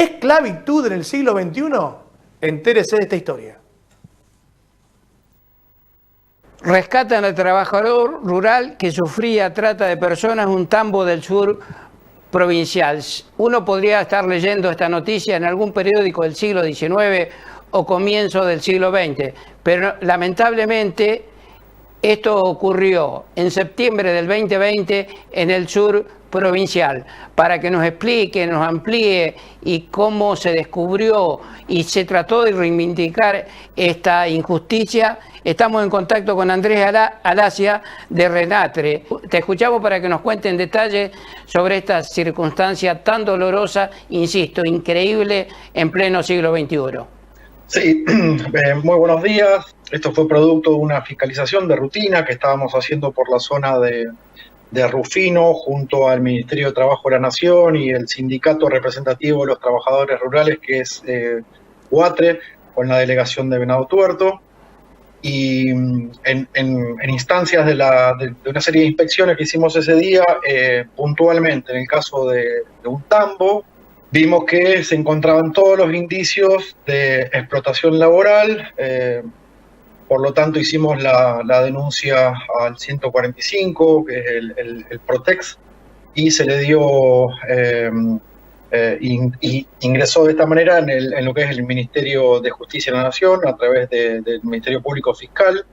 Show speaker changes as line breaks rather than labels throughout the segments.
esclavitud en el siglo XXI? Entérese de esta historia.
Rescatan al trabajador rural que sufría trata de personas en un tambo del sur provincial. Uno podría estar leyendo esta noticia en algún periódico del siglo XIX o comienzo del siglo XX, pero lamentablemente esto ocurrió en septiembre del 2020 en el sur provincial. Para que nos explique, nos amplíe y cómo se descubrió y se trató de reivindicar esta injusticia, estamos en contacto con Andrés Alasia de Renatre. Te escuchamos para que nos cuente en detalle sobre esta circunstancia tan dolorosa, insisto, increíble en pleno siglo XXI.
Sí, muy buenos días. Esto fue producto de una fiscalización de rutina que estábamos haciendo por la zona de Rufino junto al Ministerio de Trabajo de la Nación y el sindicato representativo de los trabajadores rurales, que es UATRE, con la delegación de Venado Tuerto. Y en instancias de una serie de inspecciones que hicimos ese día, puntualmente en el caso de un tambo, vimos que se encontraban todos los indicios de explotación laboral. Por lo tanto, hicimos la denuncia al 145, que es el Protex, y se le dio, ingresó de esta manera en lo que es el Ministerio de Justicia de la Nación, a través del Ministerio Público Fiscal,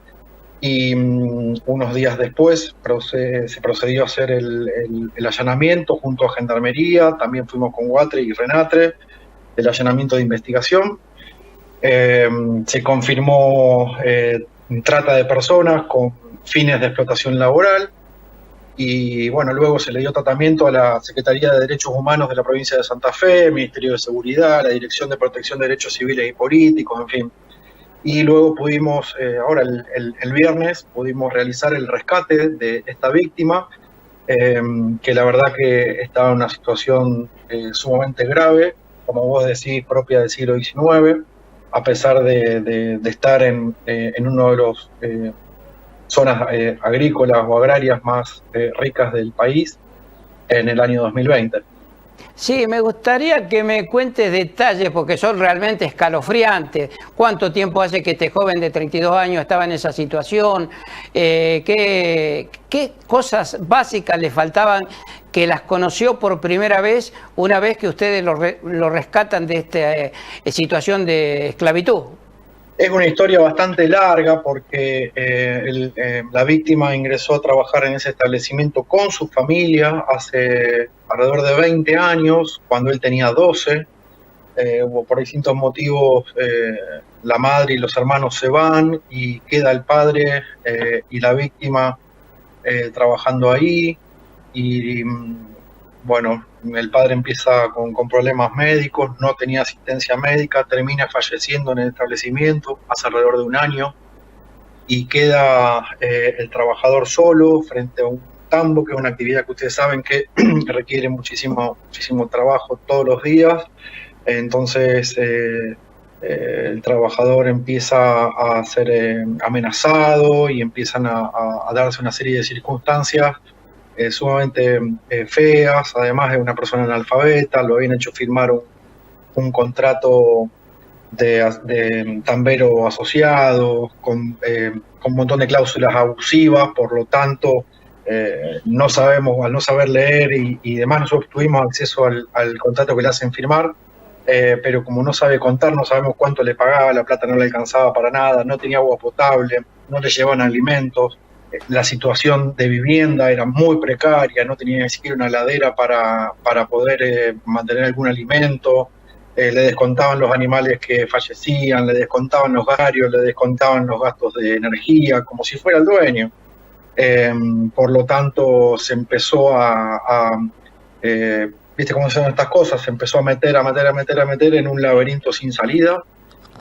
y unos días después se procedió a hacer el allanamiento junto a Gendarmería. También fuimos con UATRE y Renatre, el allanamiento de investigación. Se confirmó trata de personas con fines de explotación laboral, y bueno, luego se le dio tratamiento a la Secretaría de Derechos Humanos de la provincia de Santa Fe, el Ministerio de Seguridad, la Dirección de Protección de Derechos Civiles y Políticos, en fin. Y luego pudimos, ahora el viernes, pudimos realizar el rescate de esta víctima, que la verdad que estaba en una situación sumamente grave, como vos decís, propia del siglo XIX, a pesar de estar en uno de los zonas agrícolas o agrarias más ricas del país en el año 2020.
Sí, me gustaría que me cuentes detalles porque son realmente escalofriantes. ¿Cuánto tiempo hace que este joven de 32 años estaba en esa situación? ¿Qué cosas básicas le faltaban que las conoció por primera vez una vez que ustedes lo rescatan de esta situación de esclavitud?
Es una historia bastante larga porque la víctima ingresó a trabajar en ese establecimiento con su familia hace alrededor de 20 años, cuando él tenía 12. Por distintos motivos, la madre y los hermanos se van y queda el padre y la víctima trabajando ahí. Y bueno, el padre empieza con problemas médicos, no tenía asistencia médica, termina falleciendo en el establecimiento hace alrededor de un año, y queda el trabajador solo frente a un tambo, que es una actividad que ustedes saben que requiere muchísimo trabajo todos los días. Entonces el trabajador empieza a ser amenazado y empiezan a darse una serie de circunstancias sumamente feas. Además, es una persona analfabeta, lo habían hecho firmar un contrato de tambero asociado con un montón de cláusulas abusivas. Por lo tanto, no sabemos, al no saber leer y demás, nosotros tuvimos acceso al contrato que le hacen firmar, pero como no sabe contar, no sabemos cuánto le pagaba, la plata no le alcanzaba para nada, no tenía agua potable, no le llevaban alimentos. La situación de vivienda era muy precaria, no tenía ni siquiera una heladera para poder mantener algún alimento. Le descontaban los animales que fallecían, le descontaban los horarios, le descontaban los gastos de energía, como si fuera el dueño. Por lo tanto, se empezó ¿viste cómo son estas cosas? Se empezó a meter en un laberinto sin salida.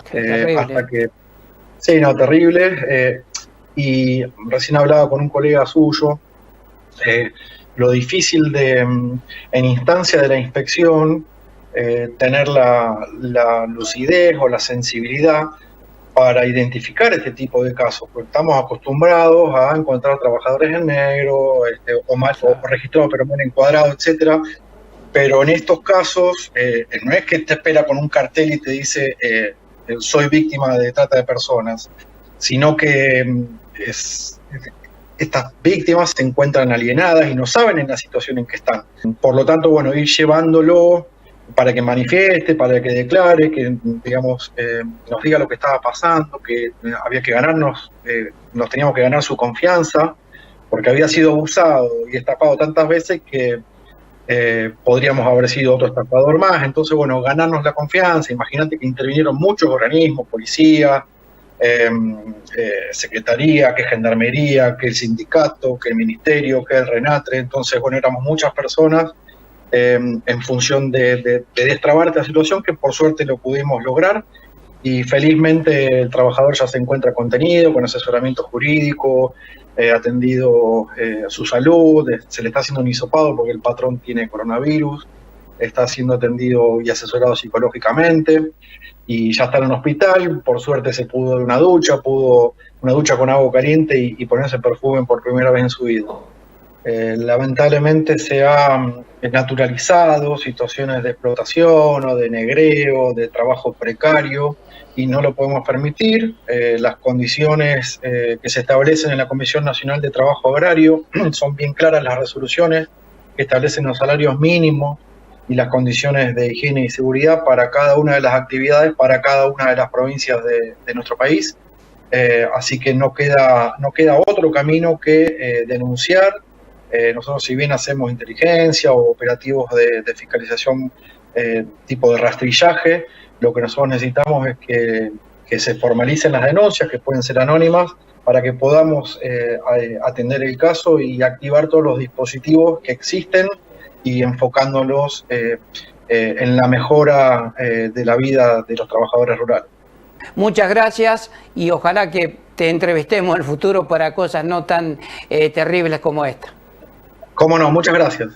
Hasta que... Sí, no, terrible. Y recién hablaba con un colega suyo, lo difícil en instancia de la inspección, tener la lucidez o la sensibilidad para identificar este tipo de casos, porque estamos acostumbrados a encontrar trabajadores en negro, o registrados pero mal encuadrados, etcétera. pero en estos casos no es que te espera con un cartel y te dice soy víctima de trata de personas, sino que estas víctimas se encuentran alienadas y no saben en la situación en que están. Por lo tanto, bueno, ir llevándolo para que manifieste, para que declare, que digamos nos diga lo que estaba pasando, que había que ganarnos, nos teníamos que ganar su confianza, porque había sido abusado y estafado tantas veces que podríamos haber sido otro estafador más. Entonces, bueno, ganarnos la confianza. Imagínate que intervinieron muchos organismos, policía, secretaría, que gendarmería, que el sindicato, que el ministerio, que el RENATRE. Entonces, bueno, éramos muchas personas en función de destrabar esta situación, que por suerte lo pudimos lograr, y felizmente el trabajador ya se encuentra contenido, con asesoramiento jurídico, atendido su salud, se le está haciendo un hisopado porque el patrón tiene coronavirus, está siendo atendido y asesorado psicológicamente, y ya está en un hospital. Por suerte se pudo dar una ducha con agua caliente y ponerse perfume por primera vez en su vida. Lamentablemente se han naturalizado situaciones de explotación o de negreo, de trabajo precario, y no lo podemos permitir. Las condiciones que se establecen en la Comisión Nacional de Trabajo Agrario son bien claras, las resoluciones que establecen los salarios mínimos y las condiciones de higiene y seguridad para cada una de las actividades, para cada una de las provincias de nuestro país. Así que no queda otro camino que denunciar. Nosotros, si bien hacemos inteligencia o operativos de fiscalización tipo de rastrillaje, lo que nosotros necesitamos es que se formalicen las denuncias, que pueden ser anónimas, para que podamos atender el caso y activar todos los dispositivos que existen y enfocándolos en la mejora de la vida de los trabajadores rurales.
Muchas gracias y ojalá que te entrevistemos en el futuro para cosas no tan terribles como esta.
Cómo no, muchas gracias.